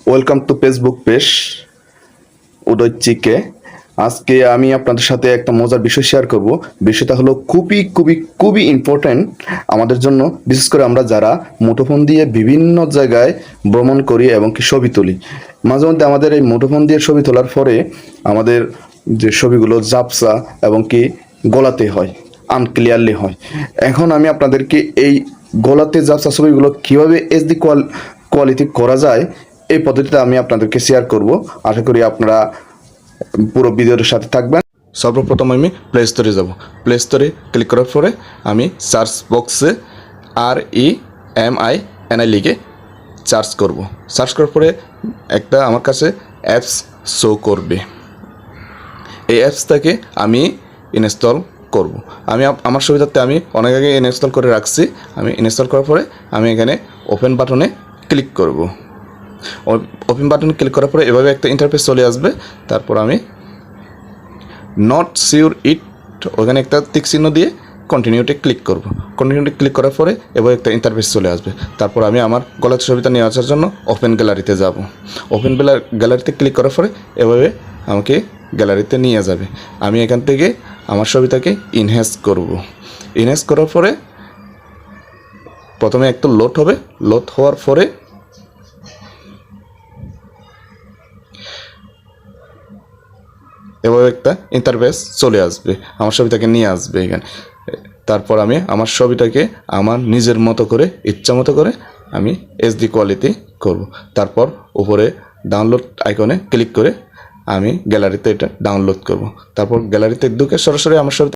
Welcome to Facebook page উদয়চিকে। আজকে আমি আপনাদের সাথে একটা মজার বিষয় শেয়ার করব। বিষয়টা হলো খুবই খুবই খুবই ইম্পর্ট্যান্ট আমাদের জন্য, বিশেষ করে আমরা যারা মুঠোফোন দিয়ে বিভিন্ন জায়গায় ভ্রমণ করি এবং কি ছবি তুলি। মাঝে মধ্যে আমাদের এই মুঠোফোন দিয়ে ছবি তোলার পরে আমাদের যে ছবিগুলো ঝাপসা এবং কি গলাতে হয়, আনক্লিয়ারলি হয়। এখন আমি আপনাদেরকে এই গলাতে ঝাপসা ছবিগুলো কীভাবে এইচডি কোয়ালিটি করা যায় এই পদ্ধতিটা আমি আপনাদেরকে শেয়ার করব। আশা করি আপনারা পুরো ভিডিওর সাথে থাকবেন। সর্বপ্রথম আমি প্লে স্টোরে যাব। প্লে স্টোরে ক্লিক করার পরে আমি সার্চ বক্সে REMINI লিখে সার্চ করব। সার্চ করার পরে একটা আমার কাছে অ্যাপস শো করবে। এই অ্যাপসটাকে আমি ইনস্টল করব। আমি আমার সুবিধার্থে আমি অনেক আগে ইনস্টল করে রাখছি। আমি ইনস্টল করার পরে আমি এখানে ওপেন বাটনে ক্লিক করব। ওপেন বাটন ক্লিক করার পরে এভাবে একটা ইন্টারফেস চলে আসবে। তারপর আমি নট সিওর ইট ওখানে একটা টিক চিহ্ন দিয়ে কন্টিনিউতে ক্লিক করব। কন্টিনিউতে ক্লিক করার পরে এভাবে একটা ইন্টারফেস চলে আসবে। তারপর আমি আমার গলার ছবিটা নিয়ে আসার জন্য ওপেন গ্যালারিতে যাব। ওপেন গ্যালারিতে ক্লিক করার পরে এভাবে আমাকে গ্যালারিতে নিয়ে যাবে। আমি এখান থেকে আমার ছবিটাকে ইনহ্যান্স করব। ইনহ্যান্স করার পরে প্রথমে একটা লোড হবে। লোড হওয়ার পরে এভাবে একটা ইন্টারফেস চলে আসবে, আমার ছবিটাকে নিয়ে আসবে এখানে। তারপর আমি আমার ছবিটাকে আমার নিজের মতো করে ইচ্ছা মতো করে আমি এইচডি কোয়ালিটি করব। তারপর উপরে ডাউনলোড আইকনে ক্লিক করে আমি গ্যালারিতে এটা ডাউনলোড করব। তারপর গ্যালারিতে ঢুকে সরাসরি আমার ছবি